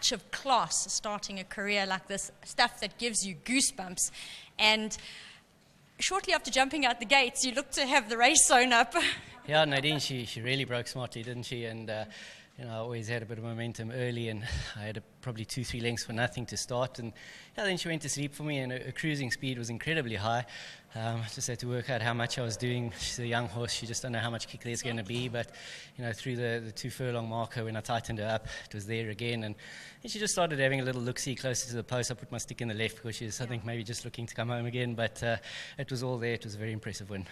touch of class starting a career like this, stuff that gives you goosebumps. And shortly after jumping out the gates, you look to have the race sewn up. Yeah, Nadine, she really broke smartly, didn't she? And I always had a bit of momentum early, and I had probably 2-3 lengths for nothing to start. And then she went to sleep for me, and her cruising speed was incredibly high. Just had to work out how much I was doing. She's a young horse; she just don't know how much kick there's going to be. But through the 2 furlong marker, when I tightened her up, it was there again, and she just started having a little look-see closer to the post. I put my stick in the left because she's, I think, maybe just looking to come home again. But it was all there. It was a very impressive win.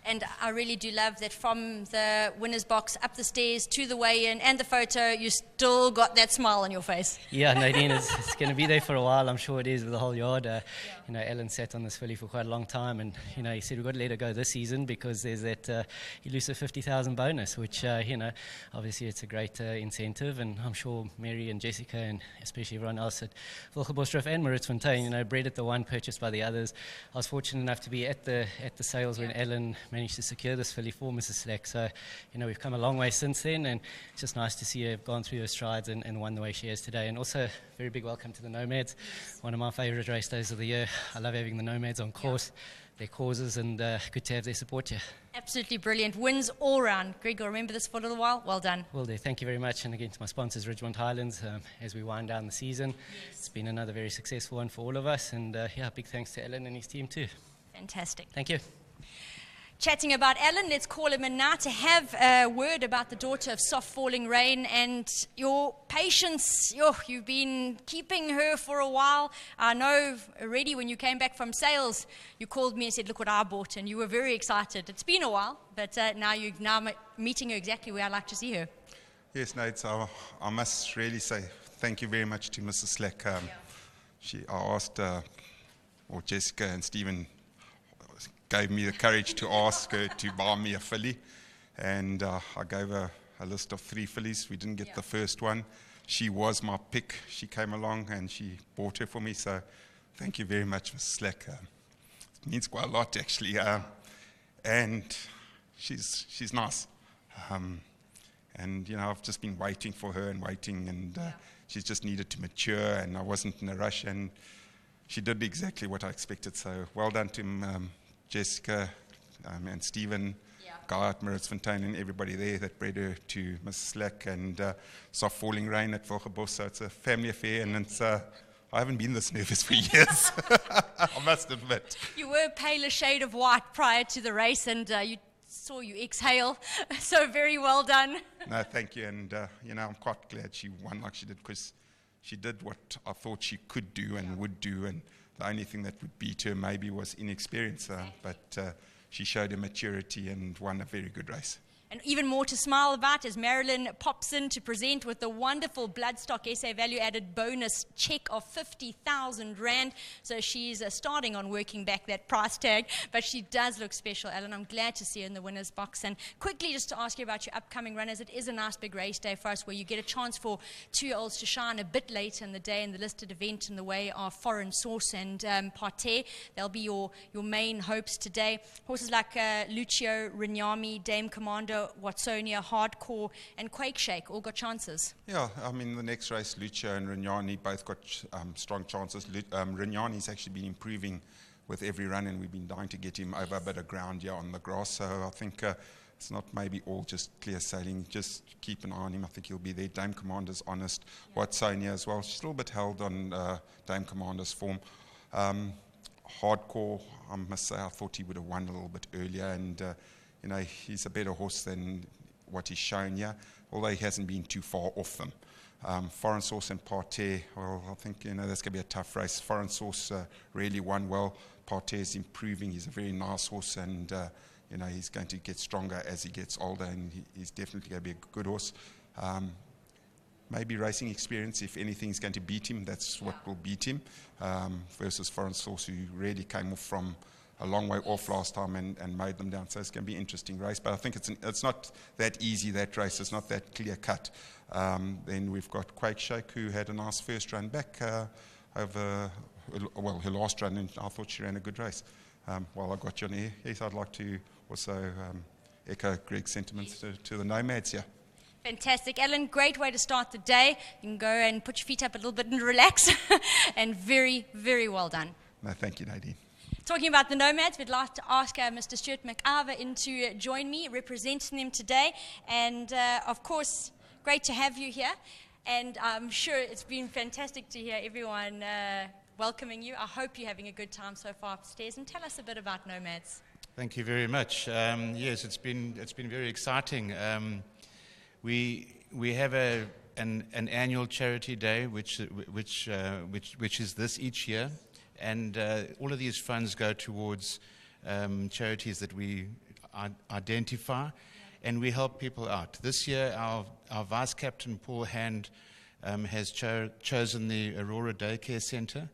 And I really do love that from the winner's box up the stairs to the weigh-in and the photo, you still got that smile on your face. Yeah, Nadine, it's going to be there for a while. I'm sure it is with the whole yard. Alan sat on this filly for quite a long time, and he said we've got to let her go this season because there's that elusive 50,000 bonus, which obviously it's a great incentive, and I'm sure Mary and Jessica and especially everyone else at Wilgebosdrift and Maritzfontein, bred at the one, purchased by the others. I was fortunate enough to be at the sales when Alan managed to secure this filly for Mrs. Slack. So, we've come a long way since then, and it's just nice to see her have gone through her strides and won the way she has today. And also, very big welcome to the Nomads, one of my favourite race days of the year. I love having the Nomads on course, their causes, and good to have their support here. Absolutely brilliant. Wins all round. Greg, will remember this for a little while. Well done. Will do. Thank you very much. And again, to my sponsors, Ridgemont Highlands, as we wind down the season. Yes. It's been another very successful one for all of us. And big thanks to Alan and his team too. Fantastic. Thank you. Chatting about Alan, let's call him in now to have a word about the daughter of soft falling rain and your patience. You've been keeping her for a while. I know already when you came back from sales, you called me and said, look what I bought, and you were very excited. It's been a while, but now you're meeting her exactly where I'd like to see her. Yes, Nate, so I must really say thank you very much to Mrs. Slack. I asked, or Jessica and Stephen gave me the courage to ask her to buy me a filly, and I gave her a list of 3 fillies. We didn't get the first one. She was my pick. She came along and she bought her for me, so thank you very much, Mrs. Slack. It means quite a lot, actually, and she's nice. And I've just been waiting for her and she's just needed to mature, and I wasn't in a rush, and she did exactly what I expected, so well done to Jessica and Stephen, Guy at Maritzfontein, and everybody there that bred her to Mrs. Slack and soft falling rain at Wilgebos. So it's a family affair, and it's, I haven't been this nervous for years, I must admit. You were a paler shade of white prior to the race, and you saw you exhale, so very well done. No, thank you, and I'm quite glad she won like she did, because she did what I thought she could do and would do, and the only thing that would beat her maybe was inexperience, but she showed her maturity and won a very good race. And even more to smile about as Marilyn pops in to present with the wonderful Bloodstock SA value added bonus check of 50,000 Rand. So she's starting on working back that price tag, but she does look special, Alan. I'm glad to see her in the winner's box. And quickly just to ask you about your upcoming runners, it is a nice big race day for us where you get a chance for 2-year-olds to shine a bit later in the day in the listed event in the way of Foreign Source and Parterre. They'll be your main hopes today. Horses like Lucio, Rinyami, Dame Commander, Watsonia, Hardcore, and Quake Shake all got chances. Yeah, I mean, the next race, Lucio and Rinyani both got strong chances. Rinyani's actually been improving with every run, and we've been dying to get him over a bit of ground here on the grass. So I think it's not maybe all just clear sailing. Just keep an eye on him. I think he'll be there. Dame Commander's honest. Watsonia as well. She's a little bit held on Dame Commander's form. Hardcore, I must say, I thought he would have won a little bit earlier, and he's a better horse than what he's shown here, although he hasn't been too far off them. Foreign Source and Parterre, well, I think that's going to be a tough race. Foreign Source really won well. Parterre's improving. He's a very nice horse, and he's going to get stronger as he gets older, and he's definitely going to be a good horse. Maybe racing experience, if anything's going to beat him, that's what will beat him, versus Foreign Source, who really came off from a long way off last time and made them down. So it's going to be an interesting race, but I think it's not that easy, that race. It's not that clear cut. Then we've got Quake Shake, who had a nice first run back over, well, her last run, and I thought she ran a good race. While I got you on air, yes, I'd like to also echo Greg's sentiments to the Nomads here. Fantastic. Ellen, great way to start the day. You can go and put your feet up a little bit and relax. And very, very well done. No, thank you, Nadine. Talking about the Nomads, we'd like to ask Mr. Stuart McIver in to join me, representing them today. And, of course, great to have you here. And I'm sure it's been fantastic to hear everyone welcoming you. I hope you're having a good time so far upstairs. And tell us a bit about Nomads. Thank you very much. Yes, it's been very exciting. We have an annual charity day, which is this each year, and all of these funds go towards charities that we identify, and we help people out. This year, our Vice Captain Paul Hand has chosen the Aurora Daycare Centre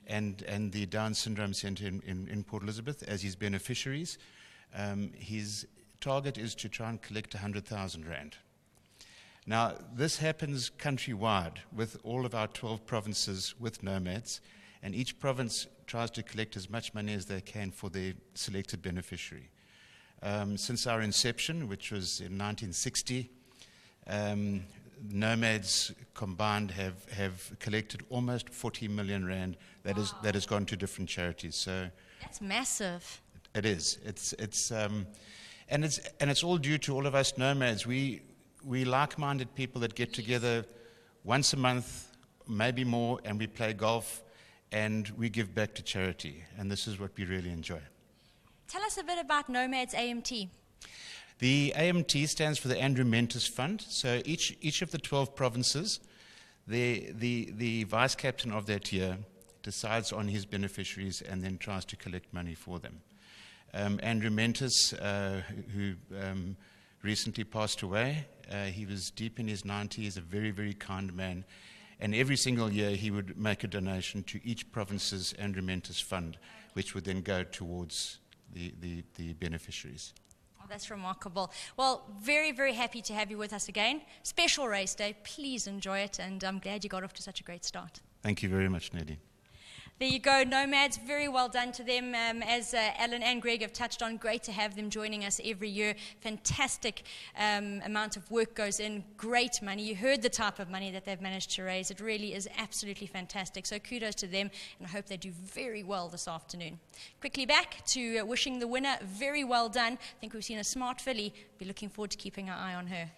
and the Down Syndrome Centre in Port Elizabeth as his beneficiaries. His target is to try and collect 100,000 rand. Now, this happens countrywide with all of our 12 provinces with Nomads, and each province tries to collect as much money as they can for their selected beneficiary. Since our inception, which was in 1960, Nomads combined have collected almost 40 million rand that has gone to different charities. So that's massive. It is. And it's all due to all of us Nomads. We like-minded people that get together once a month, maybe more, and we play golf, and we give back to charity. And this is what we really enjoy. Tell us a bit about Nomads AMT. The AMT stands for the Andrew Mentis Fund. So each of the 12 provinces, the vice captain of that year decides on his beneficiaries and then tries to collect money for them. Andrew Mentis, who recently passed away, he was deep in his 90s, a very, very kind man. And every single year he would make a donation to each province's Andrew Mentis Fund, which would then go towards the beneficiaries. Oh, that's remarkable. Well, very, very happy to have you with us again. Special race day. Please enjoy it, and I'm glad you got off to such a great start. Thank you very much, Nadine. There you go, Nomads. Very well done to them. As Alan and Greg have touched on, great to have them joining us every year. Fantastic amount of work goes in. Great money. You heard the type of money that they've managed to raise. It really is absolutely fantastic. So kudos to them, and I hope they do very well this afternoon. Quickly back to wishing the winner very well done. I think we've seen a smart filly. Be looking forward to keeping our eye on her.